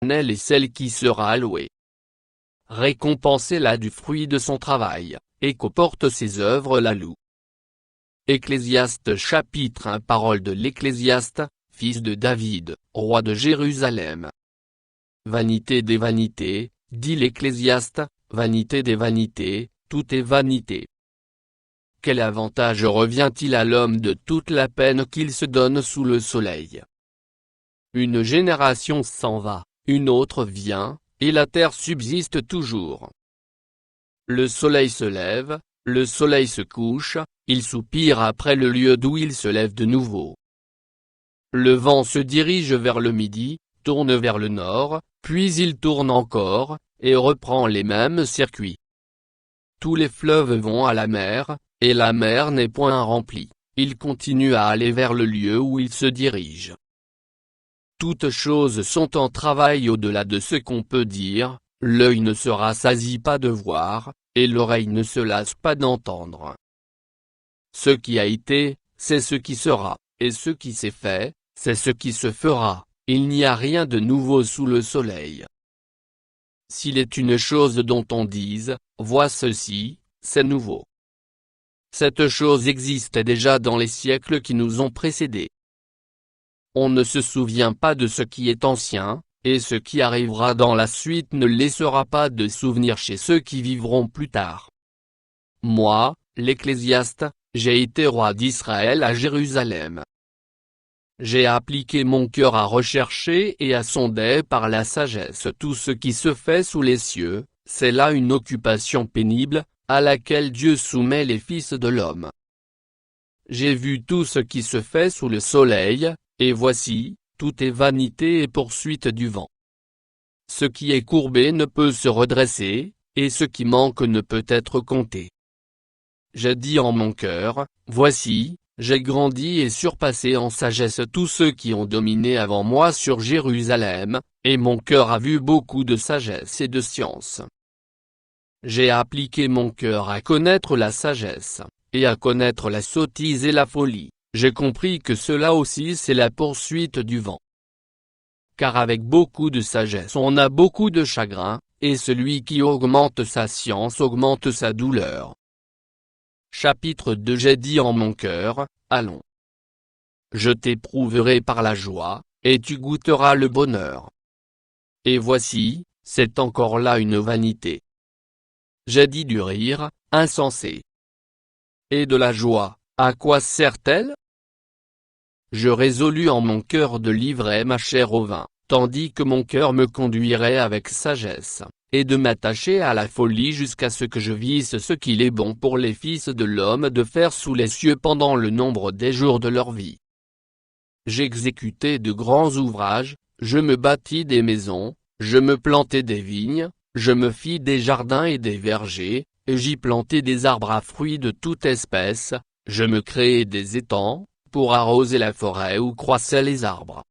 l'Éternel est celle qui sera louée. Récompensez-la du fruit de son travail, et qu'au porte ses œuvres la loue. Ecclésiaste chapitre 1 Parole de l'Ecclésiaste, fils de David, roi de Jérusalem. Vanité des vanités, dit l'Ecclésiaste, vanité des vanités, tout est vanité. Quel avantage revient-il à l'homme de toute la peine qu'il se donne sous le soleil? Une génération s'en va, une autre vient, et la terre subsiste toujours. Le soleil se lève, le soleil se couche, il soupire après le lieu d'où il se lève de nouveau. Le vent se dirige vers le midi, tourne vers le nord, puis il tourne encore, et reprend les mêmes circuits. Tous les fleuves vont à la mer, et la mer n'est point remplie, ils continuent à aller vers le lieu où ils se dirigent. Toutes choses sont en travail au-delà de ce qu'on peut dire, l'œil ne se rassasie pas de voir, et l'oreille ne se lasse pas d'entendre. Ce qui a été, c'est ce qui sera, et ce qui s'est fait, c'est ce qui se fera, il n'y a rien de nouveau sous le soleil. S'il est une chose dont on dise, vois ceci, c'est nouveau. Cette chose existait déjà dans les siècles qui nous ont précédés. On ne se souvient pas de ce qui est ancien, et ce qui arrivera dans la suite ne laissera pas de souvenir chez ceux qui vivront plus tard. Moi, l'Ecclésiaste, j'ai été roi d'Israël à Jérusalem. J'ai appliqué mon cœur à rechercher et à sonder par la sagesse tout ce qui se fait sous les cieux, c'est là une occupation pénible, à laquelle Dieu soumet les fils de l'homme. J'ai vu tout ce qui se fait sous le soleil, et voici, tout est vanité et poursuite du vent. Ce qui est courbé ne peut se redresser, et ce qui manque ne peut être compté. J'ai dit en mon cœur, voici, j'ai grandi et surpassé en sagesse tous ceux qui ont dominé avant moi sur Jérusalem, et mon cœur a vu beaucoup de sagesse et de science. J'ai appliqué mon cœur à connaître la sagesse, et à connaître la sottise et la folie, j'ai compris que cela aussi c'est la poursuite du vent. Car avec beaucoup de sagesse on a beaucoup de chagrin, et celui qui augmente sa science augmente sa douleur. Chapitre 2 J'ai dit en mon cœur, allons. Je t'éprouverai par la joie, et tu goûteras le bonheur. Et voici, c'est encore là une vanité. J'ai dit du rire, insensé. Et de la joie, à quoi sert-elle? Je résolus en mon cœur de livrer ma chair au vin, tandis que mon cœur me conduirait avec sagesse, et de m'attacher à la folie jusqu'à ce que je visse ce qu'il est bon pour les fils de l'homme de faire sous les cieux pendant le nombre des jours de leur vie. J'exécutai de grands ouvrages, je me bâtis des maisons, je me plantai des vignes, je me fis des jardins et des vergers, et j'y plantai des arbres à fruits de toute espèce, je me créai des étangs, pour arroser la forêt où croissaient les arbres.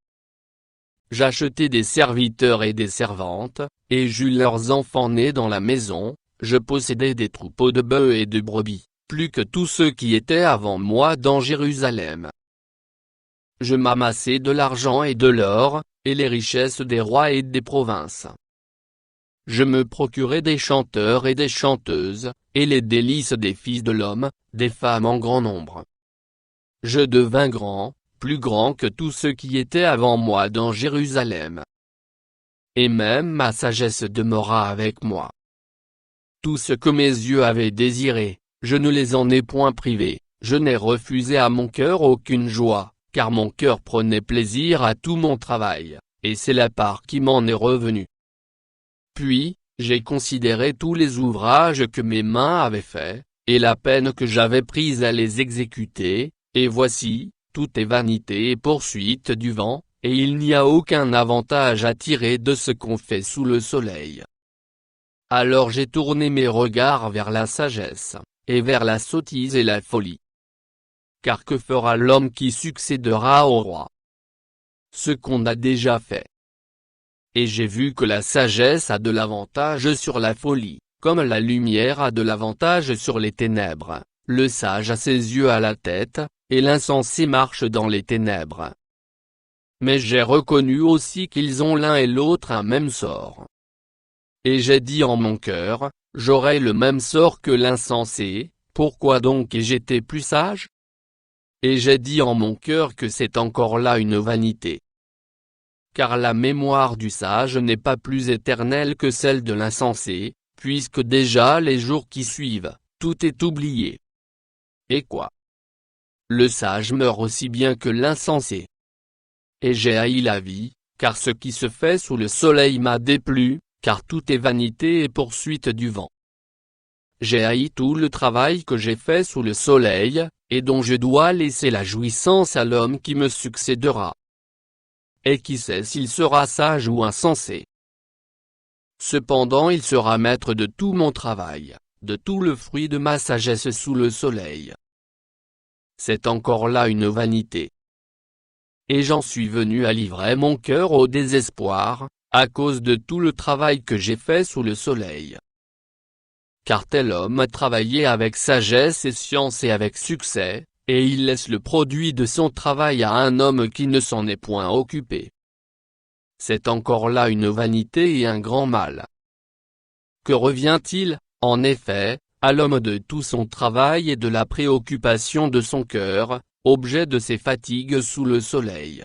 J'achetai des serviteurs et des servantes, et j'eus leurs enfants nés dans la maison, je possédais des troupeaux de bœufs et de brebis, plus que tous ceux qui étaient avant moi dans Jérusalem. Je m'amassai de l'argent et de l'or, et les richesses des rois et des provinces. Je me procurai des chanteurs et des chanteuses, et les délices des fils de l'homme, des femmes en grand nombre. Je devins grand, plus grand que tous ceux qui étaient avant moi dans Jérusalem. Et même ma sagesse demeura avec moi. Tout ce que mes yeux avaient désiré, je ne les en ai point privés, je n'ai refusé à mon cœur aucune joie, car mon cœur prenait plaisir à tout mon travail, et c'est la part qui m'en est revenue. Puis, j'ai considéré tous les ouvrages que mes mains avaient faits, et la peine que j'avais prise à les exécuter, et voici, tout est vanité et poursuite du vent, et il n'y a aucun avantage à tirer de ce qu'on fait sous le soleil. Alors j'ai tourné mes regards vers la sagesse, et vers la sottise et la folie. Car que fera l'homme qui succédera au roi? Ce qu'on a déjà fait. Et j'ai vu que la sagesse a de l'avantage sur la folie, comme la lumière a de l'avantage sur les ténèbres, le sage a ses yeux à la tête, et l'insensé marche dans les ténèbres. mais j'ai reconnu aussi qu'ils ont l'un et l'autre un même sort. Et j'ai dit en mon cœur, j'aurai le même sort que l'insensé, pourquoi donc ai-je été plus sage? Et j'ai dit en mon cœur que c'est encore là une vanité. Car la mémoire du sage n'est pas plus éternelle que celle de l'insensé, puisque déjà les jours qui suivent, tout est oublié. Et quoi? Le sage meurt aussi bien que l'insensé. Et j'ai haï la vie, car ce qui se fait sous le soleil m'a déplu, car tout est vanité et poursuite du vent. J'ai haï tout le travail que j'ai fait sous le soleil, et dont je dois laisser la jouissance à l'homme qui me succédera. Et qui sait s'il sera sage ou insensé. Cependant il sera maître de tout mon travail, de tout le fruit de ma sagesse sous le soleil. C'est encore là une vanité. Et j'en suis venu à livrer mon cœur au désespoir, à cause de tout le travail que j'ai fait sous le soleil. Car tel homme a travaillé avec sagesse et science et avec succès, et il laisse le produit de son travail à un homme qui ne s'en est point occupé. C'est encore là une vanité et un grand mal. Que revient-il, en effet, à l'homme de tout son travail et de la préoccupation de son cœur, objet de ses fatigues sous le soleil?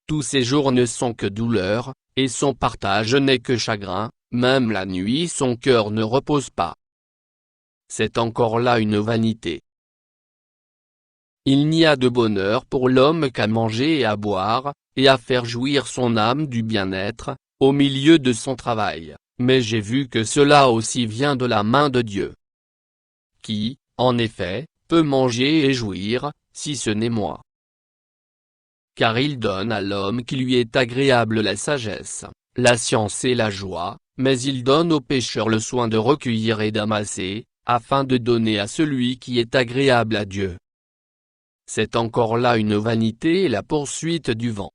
Tous ses jours ne sont que douleur, et son partage n'est que chagrin, même la nuit son cœur ne repose pas. C'est encore là une vanité. Il n'y a de bonheur pour l'homme qu'à manger et à boire, et à faire jouir son âme du bien-être, au milieu de son travail, mais j'ai vu que cela aussi vient de la main de Dieu. Qui, en effet, peut manger et jouir, si ce n'est moi? Car il donne à l'homme qui lui est agréable la sagesse, la science et la joie, mais il donne au pécheur le soin de recueillir et d'amasser, afin de donner à celui qui est agréable à Dieu. C'est encore là une vanité et la poursuite du vent.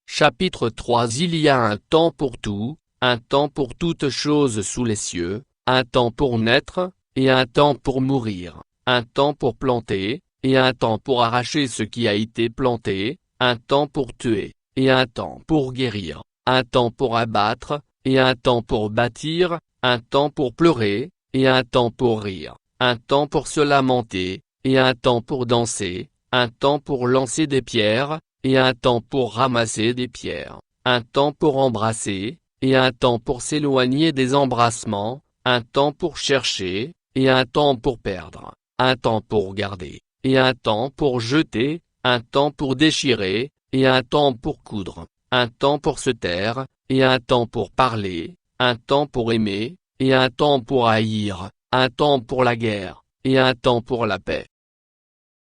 Chapitre 3. Il y a un temps pour tout, un temps pour toutes choses sous les cieux, un temps pour naître, et un temps pour mourir, un temps pour planter, et un temps pour arracher ce qui a été planté, un temps pour tuer, et un temps pour guérir, un temps pour abattre, et un temps pour bâtir, un temps pour pleurer, et un temps pour rire, un temps pour se lamenter, et un temps pour danser, un temps pour lancer des pierres, et un temps pour ramasser des pierres, un temps pour embrasser, et un temps pour s'éloigner des embrassements, un temps pour chercher, et un temps pour perdre, un temps pour garder, et un temps pour jeter, un temps pour déchirer, et un temps pour coudre, un temps pour se taire, et un temps pour parler, un temps pour aimer, et un temps pour haïr, un temps pour la guerre, et un temps pour la paix.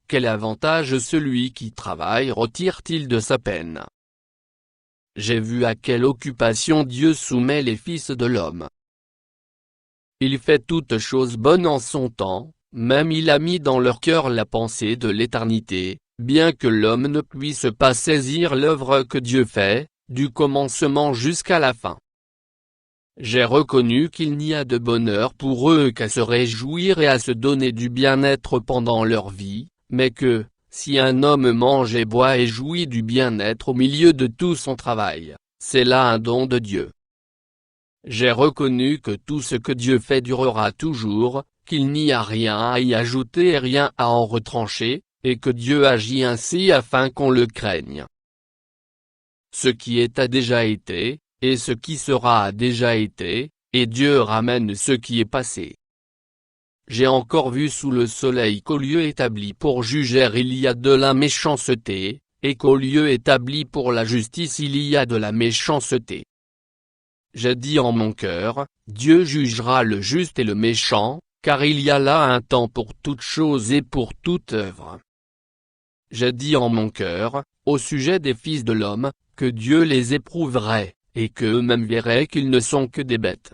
Quel avantage celui qui travaille retire-t-il de sa peine? J'ai vu à quelle occupation Dieu soumet les fils de l'homme. Il fait toutes choses bonnes en son temps, même il a mis dans leur cœur la pensée de l'éternité, bien que l'homme ne puisse pas saisir l'œuvre que Dieu fait, du commencement jusqu'à la fin. J'ai reconnu qu'il n'y a de bonheur pour eux qu'à se réjouir et à se donner du bien-être pendant leur vie, mais que, si un homme mange et boit et jouit du bien-être au milieu de tout son travail, c'est là un don de Dieu. J'ai reconnu que tout ce que Dieu fait durera toujours, qu'il n'y a rien à y ajouter et rien à en retrancher, et que Dieu agit ainsi afin qu'on le craigne. Ce qui est a déjà été, et ce qui sera a déjà été, et Dieu ramène ce qui est passé. J'ai encore vu sous le soleil qu'au lieu établi pour juger il y a de la méchanceté, et qu'au lieu établi pour la justice il y a de la méchanceté. J'ai dit en mon cœur, Dieu jugera le juste et le méchant, car il y a là un temps pour toute chose et pour toute œuvre. J'ai dit en mon cœur, au sujet des fils de l'homme, que Dieu les éprouverait, et qu'eux-mêmes verraient qu'ils ne sont que des bêtes.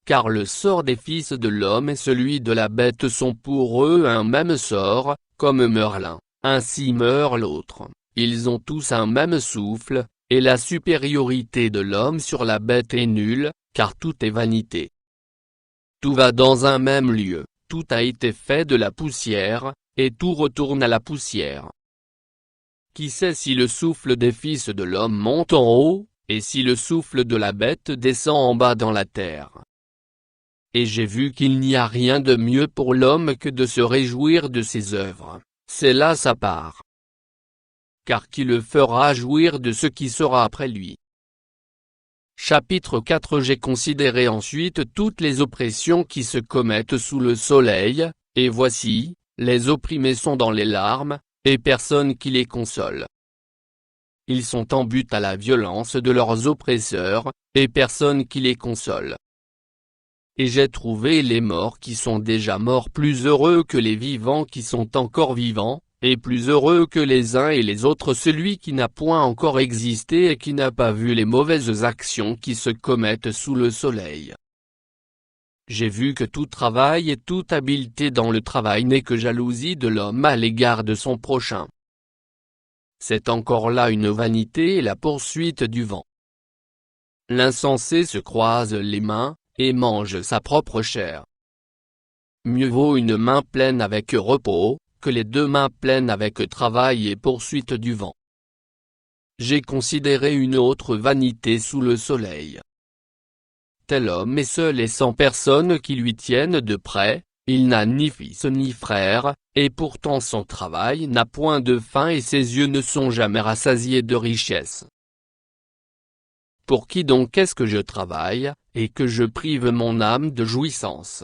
Car le sort des fils de l'homme et celui de la bête sont pour eux un même sort, comme meurt l'un, ainsi meurt l'autre, ils ont tous un même souffle, et la supériorité de l'homme sur la bête est nulle, car tout est vanité. Tout va dans un même lieu, tout a été fait de la poussière, et tout retourne à la poussière. qui sait si le souffle des fils de l'homme monte en haut, et si le souffle de la bête descend en bas dans la terre? Et j'ai vu qu'il n'y a rien de mieux pour l'homme que de se réjouir de ses œuvres, c'est là sa part. Car qui le fera jouir de ce qui sera après lui? Chapitre 4. J'ai considéré ensuite toutes les oppressions qui se commettent sous le soleil, et voici, les opprimés sont dans les larmes, et personne qui les console. Ils sont en butte à la violence de leurs oppresseurs, et personne qui les console. Et j'ai trouvé les morts qui sont déjà morts plus heureux que les vivants qui sont encore vivants, et plus heureux que les uns et les autres celui qui n'a point encore existé et qui n'a pas vu les mauvaises actions qui se commettent sous le soleil. J'ai vu que tout travail et toute habileté dans le travail n'est que jalousie de l'homme à l'égard de son prochain. C'est encore là une vanité et la poursuite du vent. L'insensé se croise les mains, et mange sa propre chair. Mieux vaut une main pleine avec repos, que les deux mains pleines avec travail et poursuite du vent. J'ai considéré une autre vanité sous le soleil. Tel homme est seul et sans personne qui lui tienne de près, il n'a ni fils ni frère, et pourtant son travail n'a point de fin et ses yeux ne sont jamais rassasiés de richesses. Pour qui donc est-ce que je travaille, et que je prive mon âme de jouissance?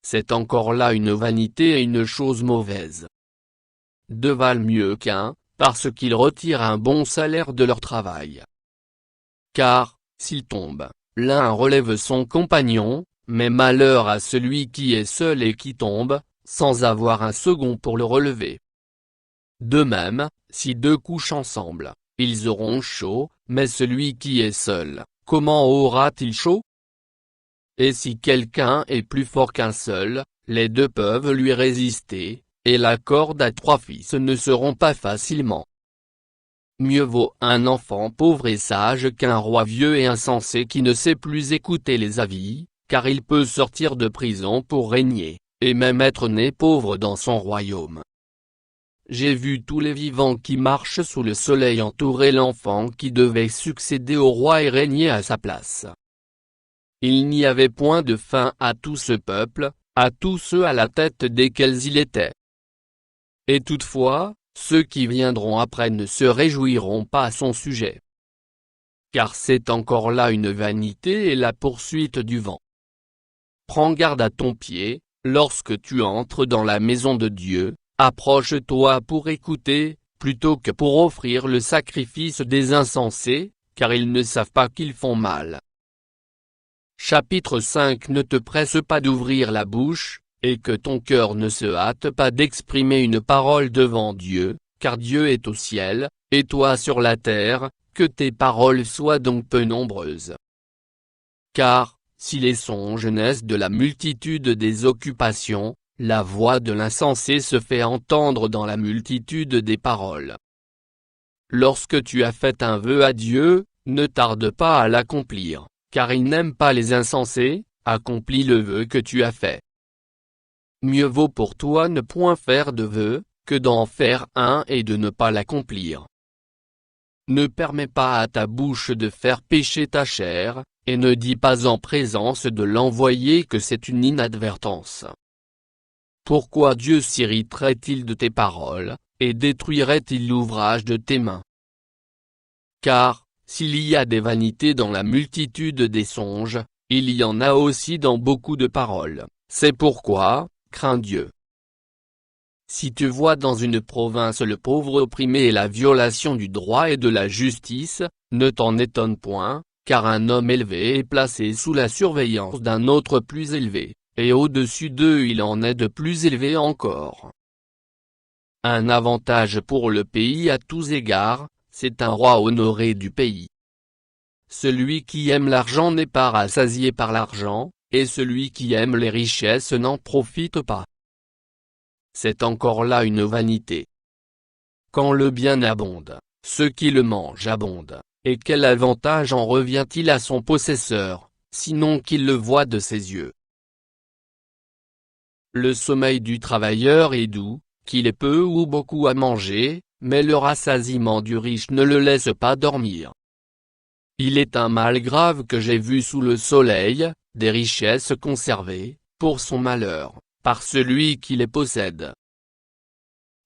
C'est encore là une vanité et une chose mauvaise. Deux valent mieux qu'un, parce qu'ils retirent un bon salaire de leur travail. Car, s'ils tombent, l'un relève son compagnon, mais malheur à celui qui est seul et qui tombe, sans avoir un second pour le relever. De même, si deux couchent ensemble, ils auront chaud, mais celui qui est seul, comment aura-t-il chaud? Et si quelqu'un est plus fort qu'un seul, les deux peuvent lui résister, et la corde à trois fils ne se rompt pas facilement. Mieux vaut un enfant pauvre et sage qu'un roi vieux et insensé qui ne sait plus écouter les avis, car il peut sortir de prison pour régner, et même être né pauvre dans son royaume. J'ai vu tous les vivants qui marchent sous le soleil entourer l'enfant qui devait succéder au roi et régner à sa place. Il n'y avait point de fin à tout ce peuple, à tous ceux à la tête desquels il était. Et toutefois, ceux qui viendront après ne se réjouiront pas à son sujet. Car c'est encore là une vanité et la poursuite du vent. Prends garde à ton pied, lorsque tu entres dans la maison de Dieu, approche-toi pour écouter, plutôt que pour offrir le sacrifice des insensés, car ils ne savent pas qu'ils font mal. Chapitre 5. Ne te presse pas d'ouvrir la bouche, et que ton cœur ne se hâte pas d'exprimer une parole devant Dieu, car Dieu est au ciel, et toi sur la terre, que tes paroles soient donc peu nombreuses. Car, si les songes naissent de la multitude des occupations, la voix de l'insensé se fait entendre dans la multitude des paroles. Lorsque tu as fait un vœu à Dieu, ne tarde pas à l'accomplir, car il n'aime pas les insensés, accomplis le vœu que tu as fait. Mieux vaut pour toi ne point faire de vœu, que d'en faire un et de ne pas l'accomplir. Ne permets pas à ta bouche de faire pécher ta chair, et ne dis pas en présence de l'envoyé que c'est une inadvertance. Pourquoi Dieu s'irriterait-il de tes paroles, et détruirait-il l'ouvrage de tes mains? Car, s'il y a des vanités dans la multitude des songes, il y en a aussi dans beaucoup de paroles, c'est pourquoi, crains Dieu. Si tu vois dans une province le pauvre opprimé et la violation du droit et de la justice, ne t'en étonne point, car un homme élevé est placé sous la surveillance d'un autre plus élevé, et au-dessus d'eux il en est de plus élevé encore. Un avantage pour le pays à tous égards, c'est un roi honoré du pays. Celui qui aime l'argent n'est pas rassasié par l'argent, et celui qui aime les richesses n'en profite pas. C'est encore là une vanité. Quand le bien abonde, ceux qui le mangent abondent, et quel avantage en revient-il à son possesseur, sinon qu'il le voit de ses yeux? Le sommeil du travailleur est doux, qu'il ait peu ou beaucoup à manger, mais le rassasiement du riche ne le laisse pas dormir. Il est un mal grave que j'ai vu sous le soleil, des richesses conservées, pour son malheur, par celui qui les possède.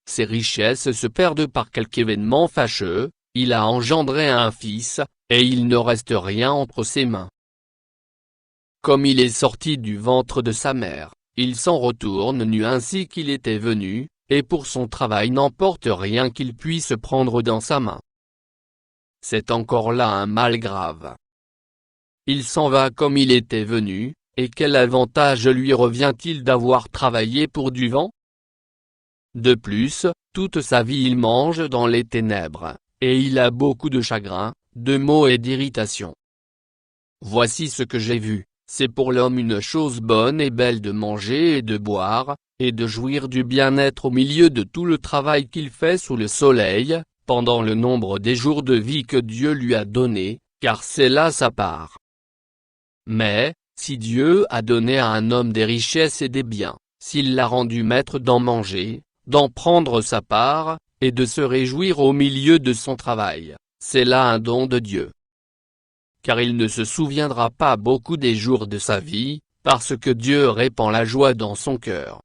Ces richesses se perdent par quelque événement fâcheux, il a engendré un fils, et il ne reste rien entre ses mains. Comme il est sorti du ventre de sa mère, il s'en retourne nu ainsi qu'il était venu, et pour son travail n'emporte rien qu'il puisse prendre dans sa main. C'est encore là un mal grave. Il s'en va comme il était venu, et quel avantage lui revient-il d'avoir travaillé pour du vent? De plus, toute sa vie il mange dans les ténèbres, et il a beaucoup de chagrin, de maux et d'irritation. Voici ce que j'ai vu, c'est pour l'homme une chose bonne et belle de manger et de boire, et de jouir du bien-être au milieu de tout le travail qu'il fait sous le soleil, pendant le nombre des jours de vie que Dieu lui a donné, car c'est là sa part. Mais, si Dieu a donné à un homme des richesses et des biens, s'il l'a rendu maître d'en manger, d'en prendre sa part, et de se réjouir au milieu de son travail, c'est là un don de Dieu. Car il ne se souviendra pas beaucoup des jours de sa vie, parce que Dieu répand la joie dans son cœur.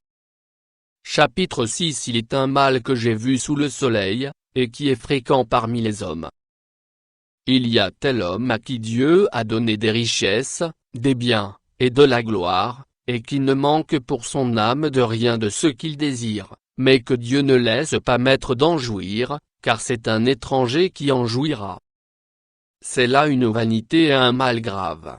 Chapitre 6. Il est un mal que j'ai vu sous le soleil, et qui est fréquent parmi les hommes. Il y a tel homme à qui Dieu a donné des richesses, des biens, et de la gloire, et qui ne manque pour son âme de rien de ce qu'il désire, mais que Dieu ne laisse pas maître d'en jouir, car c'est un étranger qui en jouira. C'est là une vanité et un mal grave.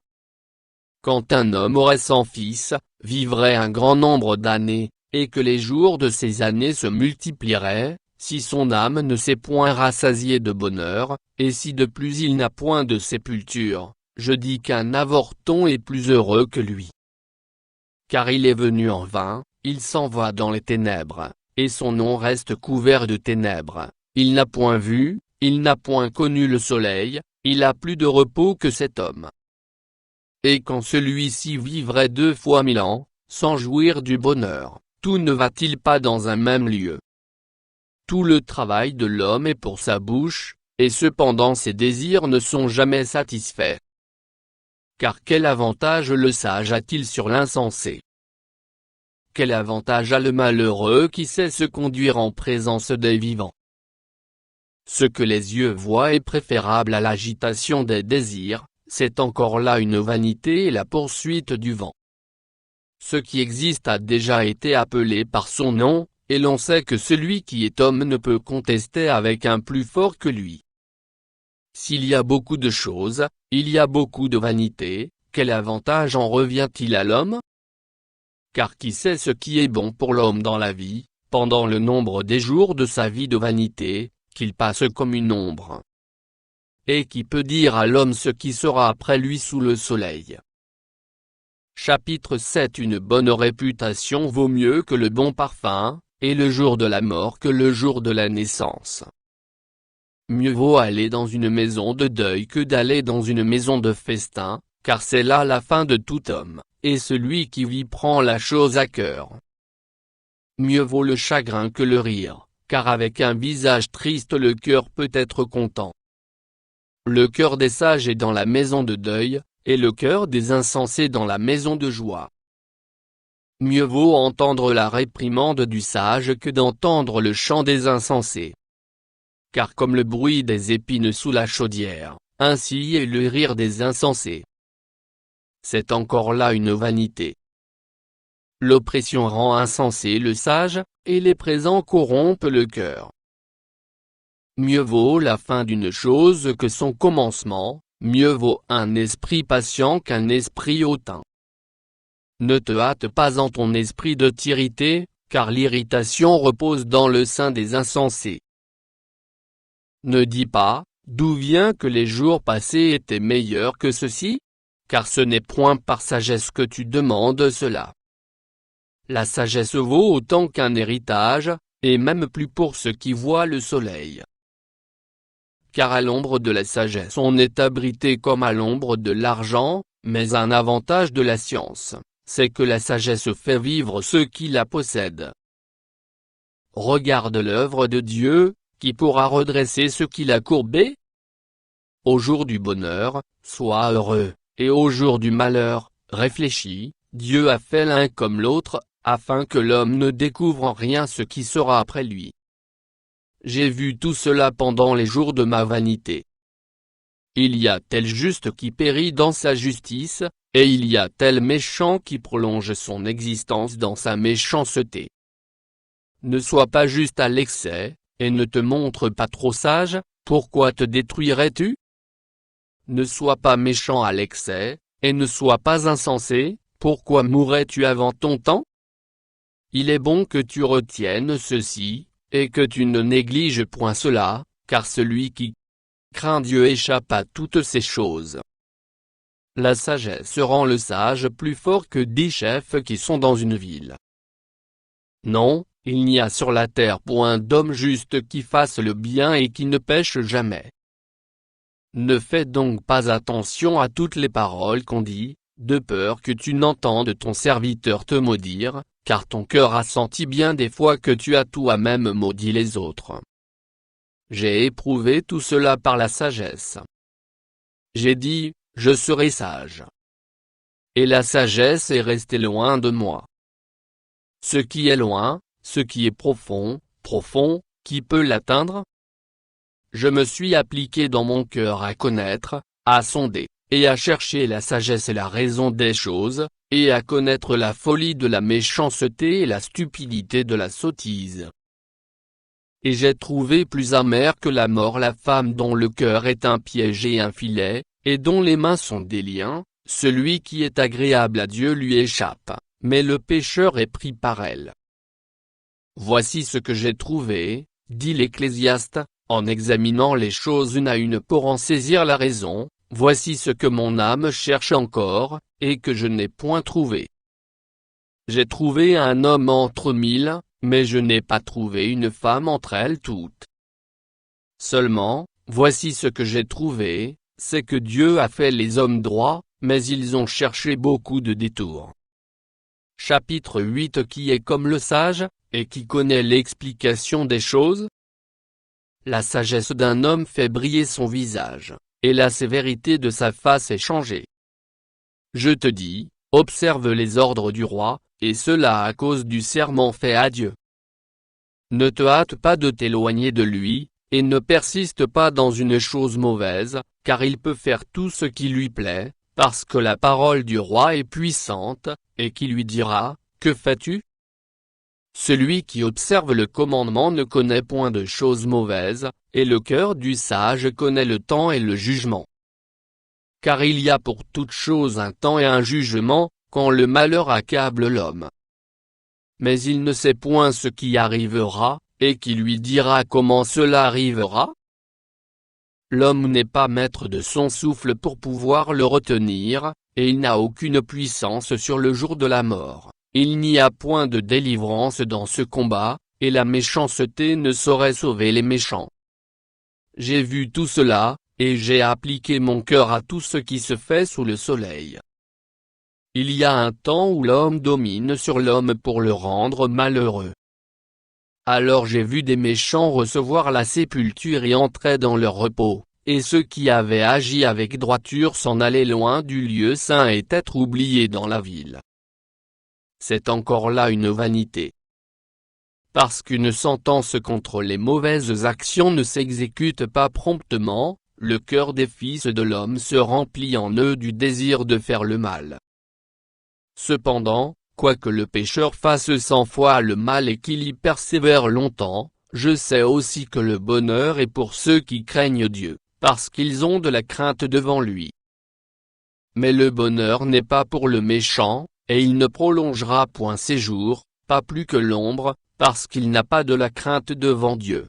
Quand un homme aurait 100 fils, vivrait un grand nombre d'années, et que les jours de ces années se multiplieraient, si son âme ne s'est point rassasiée de bonheur, et si de plus il n'a point de sépulture, je dis qu'un avorton est plus heureux que lui. Car il est venu en vain, il s'en va dans les ténèbres, et son nom reste couvert de ténèbres, il n'a point vu, il n'a point connu le soleil, il a plus de repos que cet homme. Et quand celui-ci vivrait 2 fois 1000 ans, sans jouir du bonheur, tout ne va-t-il pas dans un même lieu? Tout le travail de l'homme est pour sa bouche, et cependant ses désirs ne sont jamais satisfaits. Car quel avantage le sage a-t-il sur l'insensé? Quel avantage a le malheureux qui sait se conduire en présence des vivants? Ce que les yeux voient est préférable à l'agitation des désirs, c'est encore là une vanité et la poursuite du vent. Ce qui existe a déjà été appelé par son nom, et l'on sait que celui qui est homme ne peut contester avec un plus fort que lui. S'il y a beaucoup de choses, il y a beaucoup de vanité, quel avantage en revient-il à l'homme? Car qui sait ce qui est bon pour l'homme dans la vie, pendant le nombre des jours de sa vie de vanité, qu'il passe comme une ombre? Et qui peut dire à l'homme ce qui sera après lui sous le soleil? Chapitre 7. Une bonne réputation vaut mieux que le bon parfum, et le jour de la mort que le jour de la naissance. Mieux vaut aller dans une maison de deuil que d'aller dans une maison de festin, car c'est là la fin de tout homme, et celui qui vit prend la chose à cœur. Mieux vaut le chagrin que le rire, car avec un visage triste le cœur peut être content. Le cœur des sages est dans la maison de deuil, et le cœur des insensés dans la maison de joie. Mieux vaut entendre la réprimande du sage que d'entendre le chant des insensés. Car comme le bruit des épines sous la chaudière, ainsi est le rire des insensés. C'est encore là une vanité. L'oppression rend insensé le sage, et les présents corrompent le cœur. Mieux vaut la fin d'une chose que son commencement, mieux vaut un esprit patient qu'un esprit hautain. Ne te hâte pas en ton esprit de t'irriter, car l'irritation repose dans le sein des insensés. Ne dis pas, d'où vient que les jours passés étaient meilleurs que ceux-ci? Car ce n'est point par sagesse que tu demandes cela. La sagesse vaut autant qu'un héritage, et même plus pour ceux qui voient le soleil. Car à l'ombre de la sagesse on est abrité comme à l'ombre de l'argent, mais un avantage de la science, c'est que la sagesse fait vivre ceux qui la possèdent. Regarde l'œuvre de Dieu, qui pourra redresser ce qu'il a courbé? Au jour du bonheur, sois heureux, et au jour du malheur, réfléchis, Dieu a fait l'un comme l'autre, afin que l'homme ne découvre en rien ce qui sera après lui. J'ai vu tout cela pendant les jours de ma vanité. Il y a tel juste qui périt dans sa justice, et il y a tel méchant qui prolonge son existence dans sa méchanceté. Ne sois pas juste à l'excès, et ne te montre pas trop sage, pourquoi te détruirais-tu? Ne sois pas méchant à l'excès, et ne sois pas insensé, pourquoi mourrais-tu avant ton temps? Il est bon que tu retiennes ceci, et que tu ne négliges point cela, car celui qui craint Dieu échappe à toutes ces choses. La sagesse rend le sage plus fort que 10 chefs qui sont dans une ville. Non, il n'y a sur la terre point d'homme juste qui fasse le bien et qui ne pêche jamais. Ne fais donc pas attention à toutes les paroles qu'on dit, de peur que tu n'entendes ton serviteur te maudire, car ton cœur a senti bien des fois que tu as toi-même maudit les autres. J'ai éprouvé tout cela par la sagesse. J'ai dit, je serai sage. Et la sagesse est restée loin de moi. Ce qui est loin, ce qui est profond, profond, qui peut l'atteindre? Je me suis appliqué dans mon cœur à connaître, à sonder, et à chercher la sagesse et la raison des choses, et à connaître la folie de la méchanceté et la stupidité de la sottise. Et j'ai trouvé plus amère que la mort la femme dont le cœur est un piège et un filet, et dont les mains sont des liens, celui qui est agréable à Dieu lui échappe, mais le pécheur est pris par elle. Voici ce que j'ai trouvé, dit l'Ecclésiaste, en examinant les choses une à une pour en saisir la raison, voici ce que mon âme cherche encore, et que je n'ai point trouvé. J'ai trouvé un homme entre 1000, mais je n'ai pas trouvé une femme entre elles toutes. Seulement, voici ce que j'ai trouvé, c'est que Dieu a fait les hommes droits, mais ils ont cherché beaucoup de détours. Chapitre 8. Qui est comme le sage, et qui connaît l'explication des choses? La sagesse d'un homme fait briller son visage, et la sévérité de sa face est changée. Je te dis, observe les ordres du roi, et cela à cause du serment fait à Dieu. Ne te hâte pas de t'éloigner de lui, et ne persiste pas dans une chose mauvaise, car il peut faire tout ce qui lui plaît, parce que la parole du roi est puissante, et qui lui dira, que fais-tu? Celui qui observe le commandement ne connaît point de choses mauvaises, et le cœur du sage connaît le temps et le jugement. Car il y a pour toute chose un temps et un jugement, quand le malheur accable l'homme. Mais il ne sait point ce qui arrivera, et qui lui dira comment cela arrivera? L'homme n'est pas maître de son souffle pour pouvoir le retenir, et il n'a aucune puissance sur le jour de la mort. Il n'y a point de délivrance dans ce combat, et la méchanceté ne saurait sauver les méchants. J'ai vu tout cela, et j'ai appliqué mon cœur à tout ce qui se fait sous le soleil. Il y a un temps où l'homme domine sur l'homme pour le rendre malheureux. Alors j'ai vu des méchants recevoir la sépulture et entrer dans leur repos, et ceux qui avaient agi avec droiture s'en aller loin du lieu saint et être oubliés dans la ville. C'est encore là une vanité. Parce qu'une sentence contre les mauvaises actions ne s'exécute pas promptement, le cœur des fils de l'homme se remplit en eux du désir de faire le mal. Cependant, quoique le pécheur fasse 100 fois le mal et qu'il y persévère longtemps, je sais aussi que le bonheur est pour ceux qui craignent Dieu, parce qu'ils ont de la crainte devant lui. Mais le bonheur n'est pas pour le méchant, et il ne prolongera point ses jours, pas plus que l'ombre, parce qu'il n'a pas de la crainte devant Dieu.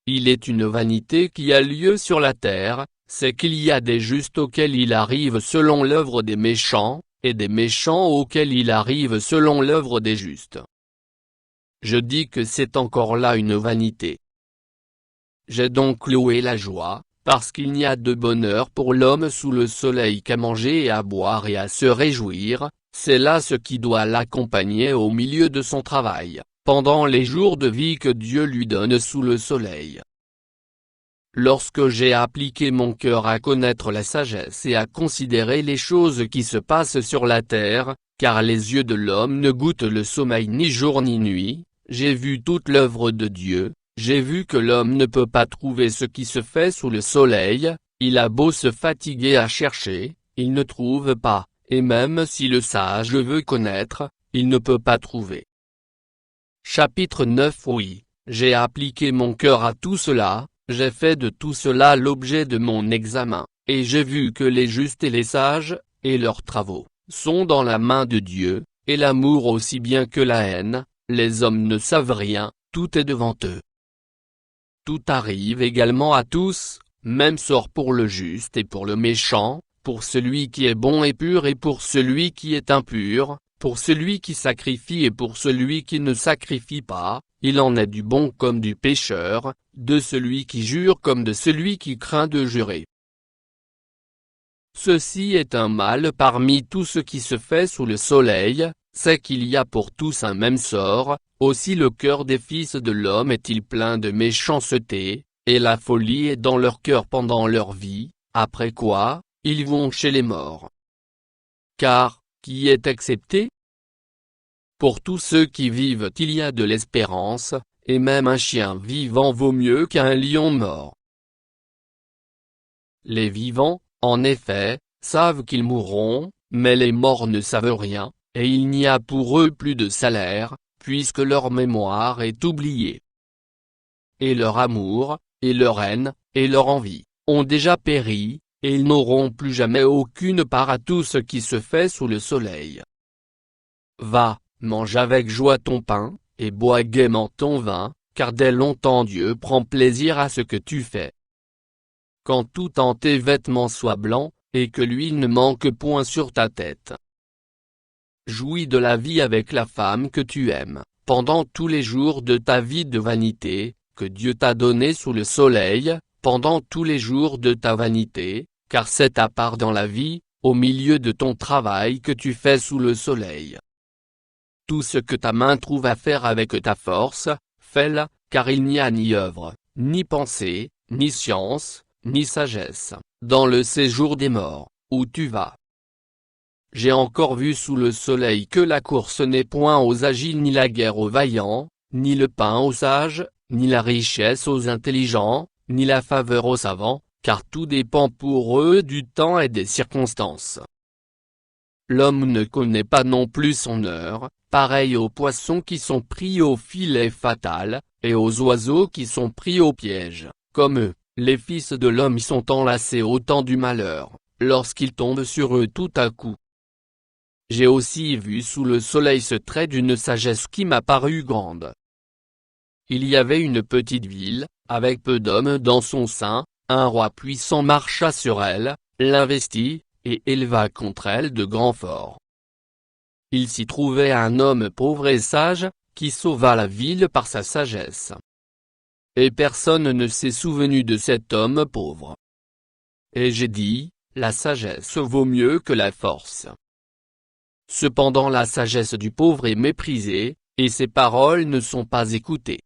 Il est une vanité qui a lieu sur la terre, c'est qu'il y a des justes auxquels il arrive selon l'œuvre des méchants, et des méchants auxquels il arrive selon l'œuvre des justes. Je dis que c'est encore là une vanité. J'ai donc loué la joie, parce qu'il n'y a de bonheur pour l'homme sous le soleil qu'à manger et à boire et à se réjouir, c'est là ce qui doit l'accompagner au milieu de son travail, pendant les jours de vie que Dieu lui donne sous le soleil. Lorsque j'ai appliqué mon cœur à connaître la sagesse et à considérer les choses qui se passent sur la terre, car les yeux de l'homme ne goûtent le sommeil ni jour ni nuit, j'ai vu toute l'œuvre de Dieu, j'ai vu que l'homme ne peut pas trouver ce qui se fait sous le soleil, il a beau se fatiguer à chercher, il ne trouve pas, et même si le sage veut connaître, il ne peut pas trouver. Chapitre 9. Oui, j'ai appliqué mon cœur à tout cela, j'ai fait de tout cela l'objet de mon examen, et j'ai vu que les justes et les sages, et leurs travaux, sont dans la main de Dieu, et l'amour aussi bien que la haine, les hommes ne savent rien, tout est devant eux. Tout arrive également à tous, même sort pour le juste et pour le méchant, pour celui qui est bon et pur et pour celui qui est impur, pour celui qui sacrifie et pour celui qui ne sacrifie pas, il en est du bon comme du pécheur, de celui qui jure comme de celui qui craint de jurer. Ceci est un mal parmi tout ce qui se fait sous le soleil, c'est qu'il y a pour tous un même sort, aussi le cœur des fils de l'homme est-il plein de méchanceté, et la folie est dans leur cœur pendant leur vie, après quoi, ils vont chez les morts. Car, qui est excepté? Pour tous ceux qui vivent il y a de l'espérance, et même un chien vivant vaut mieux qu'un lion mort. Les vivants, en effet, savent qu'ils mourront, mais les morts ne savent rien, et il n'y a pour eux plus de salaire, puisque leur mémoire est oubliée. Et leur amour, et leur haine, et leur envie, ont déjà péri, et ils n'auront plus jamais aucune part à tout ce qui se fait sous le soleil. Va, mange avec joie ton pain, et bois gaiement ton vin, car dès longtemps Dieu prend plaisir à ce que tu fais. Quand tout en tes vêtements soit blanc, et que l'huile ne manque point sur ta tête. Jouis de la vie avec la femme que tu aimes, pendant tous les jours de ta vie de vanité, que Dieu t'a donné sous le soleil, pendant tous les jours de ta vanité, car c'est ta part dans la vie, au milieu de ton travail que tu fais sous le soleil. Tout ce que ta main trouve à faire avec ta force, fais-le, car il n'y a ni œuvre, ni pensée, ni science, ni sagesse, dans le séjour des morts, où tu vas. J'ai encore vu sous le soleil que la course n'est point aux agiles ni la guerre aux vaillants, ni le pain aux sages, ni la richesse aux intelligents, ni la faveur aux savants, car tout dépend pour eux du temps et des circonstances. L'homme ne connaît pas non plus son heure, pareil aux poissons qui sont pris au filet fatal, et aux oiseaux qui sont pris au piège, comme eux, les fils de l'homme y sont enlacés au temps du malheur, lorsqu'ils tombent sur eux tout à coup. J'ai aussi vu sous le soleil ce trait d'une sagesse qui m'a paru grande. Il y avait une petite ville, avec peu d'hommes dans son sein, un roi puissant marcha sur elle, l'investit, et éleva contre elle de grands forts. Il s'y trouvait un homme pauvre et sage, qui sauva la ville par sa sagesse. Et personne ne s'est souvenu de cet homme pauvre. Et j'ai dit, la sagesse vaut mieux que la force. Cependant la sagesse du pauvre est méprisée, et ses paroles ne sont pas écoutées.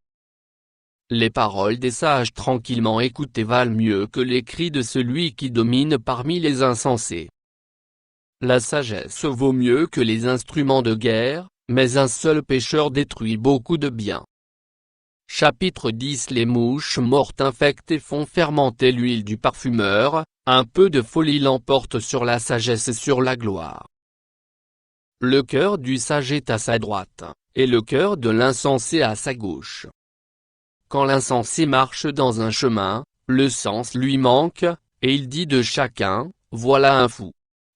Les paroles des sages tranquillement écoutées valent mieux que les cris de celui qui domine parmi les insensés. La sagesse vaut mieux que les instruments de guerre, mais un seul pécheur détruit beaucoup de biens. Chapitre 10. Les mouches mortes infectées font fermenter l'huile du parfumeur, un peu de folie l'emporte sur la sagesse et sur la gloire. Le cœur du sage est à sa droite, et le cœur de l'insensé à sa gauche. Quand l'insensé marche dans un chemin, le sens lui manque, et il dit de chacun, voilà un fou.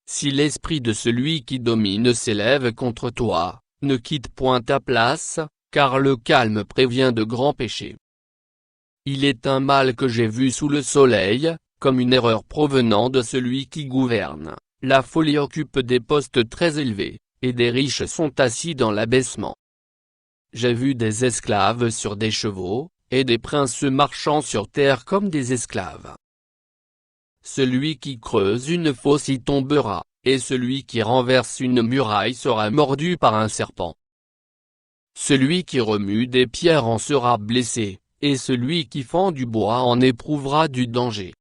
Si l'esprit de celui qui domine s'élève contre toi, ne quitte point ta place, car le calme prévient de grands péchés. Il est un mal que j'ai vu sous le soleil, comme une erreur provenant de celui qui gouverne. La folie occupe des postes très élevés, et des riches sont assis dans l'abaissement. J'ai vu des esclaves sur des chevaux, et des princes marchant sur terre comme des esclaves. Celui qui creuse une fosse y tombera, et celui qui renverse une muraille sera mordu par un serpent. Celui qui remue des pierres en sera blessé, et celui qui fend du bois en éprouvera du danger.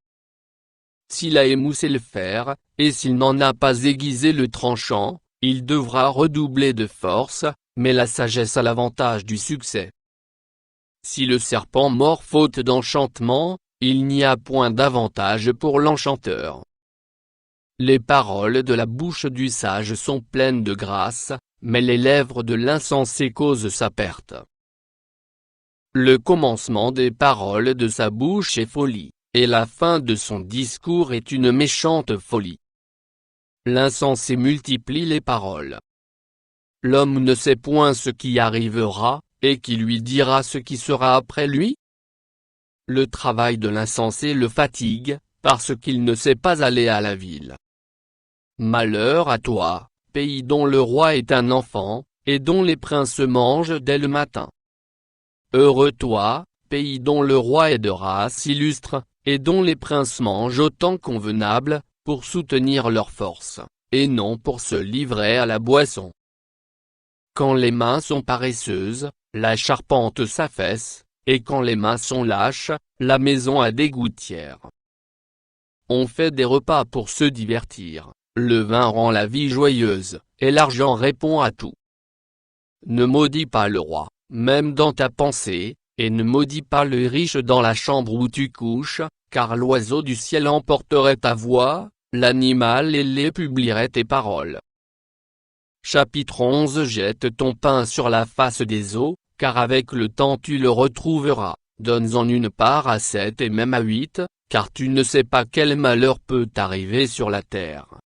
S'il a émoussé le fer, et s'il n'en a pas aiguisé le tranchant, il devra redoubler de force, mais la sagesse a l'avantage du succès. Si le serpent mord faute d'enchantement, il n'y a point d'avantage pour l'enchanteur. Les paroles de la bouche du sage sont pleines de grâce, mais les lèvres de l'insensé causent sa perte. Le commencement des paroles de sa bouche est folie, et la fin de son discours est une méchante folie. L'insensé multiplie les paroles. L'homme ne sait point ce qui arrivera, et qui lui dira ce qui sera après lui? Le travail de l'insensé le fatigue, parce qu'il ne sait pas aller à la ville. Malheur à toi, pays dont le roi est un enfant, et dont les princes mangent dès le matin. Heureux toi, pays dont le roi est de race illustre, et dont les princes mangent au temps convenable, pour soutenir leur force, et non pour se livrer à la boisson. Quand les mains sont paresseuses, la charpente s'affaisse, et quand les mains sont lâches, la maison a des gouttières. On fait des repas pour se divertir, le vin rend la vie joyeuse, et l'argent répond à tout. Ne maudis pas le roi, même dans ta pensée, et ne maudis pas le riche dans la chambre où tu couches, car l'oiseau du ciel emporterait ta voix, l'animal ailé publierait tes paroles. Chapitre 11. Jette ton pain sur la face des eaux, car avec le temps tu le retrouveras, donne-en une part à 7 et même à 8, car tu ne sais pas quel malheur peut t'arriver sur la terre.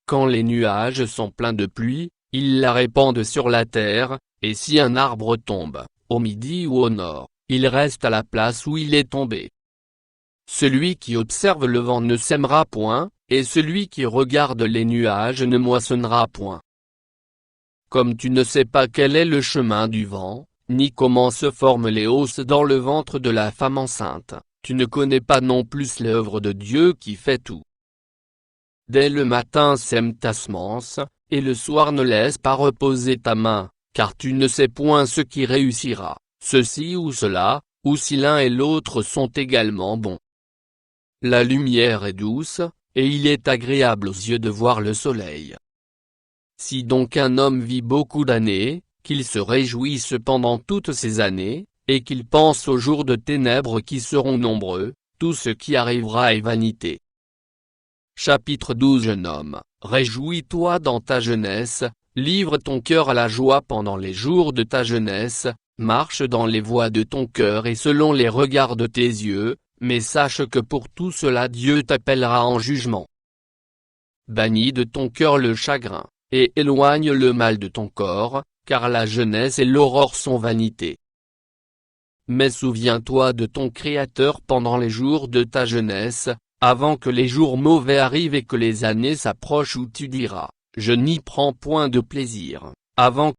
Quand les nuages sont pleins de pluie, ils la répandent sur la terre, et si un arbre tombe, au midi ou au nord, il reste à la place où il est tombé. Celui qui observe le vent ne sèmera point, et celui qui regarde les nuages ne moissonnera point. Comme tu ne sais pas quel est le chemin du vent, ni comment se forment les hausses dans le ventre de la femme enceinte, tu ne connais pas non plus l'œuvre de Dieu qui fait tout. Dès le matin sème ta semence, et le soir ne laisse pas reposer ta main, car tu ne sais point ce qui réussira, ceci ou cela, ou si l'un et l'autre sont également bons. La lumière est douce, et il est agréable aux yeux de voir le soleil. Si donc un homme vit beaucoup d'années, qu'il se réjouisse pendant toutes ces années, et qu'il pense aux jours de ténèbres qui seront nombreux, tout ce qui arrivera est vanité. Chapitre 12. Jeune homme, réjouis-toi dans ta jeunesse, livre ton cœur à la joie pendant les jours de ta jeunesse, marche dans les voies de ton cœur et selon les regards de tes yeux, mais sache que pour tout cela Dieu t'appellera en jugement. Bannis de ton cœur le chagrin, et éloigne le mal de ton corps, car la jeunesse et l'aurore sont vanité. Mais souviens-toi de ton Créateur pendant les jours de ta jeunesse, avant que les jours mauvais arrivent et que les années s'approchent où tu diras, je n'y prends point de plaisir, avant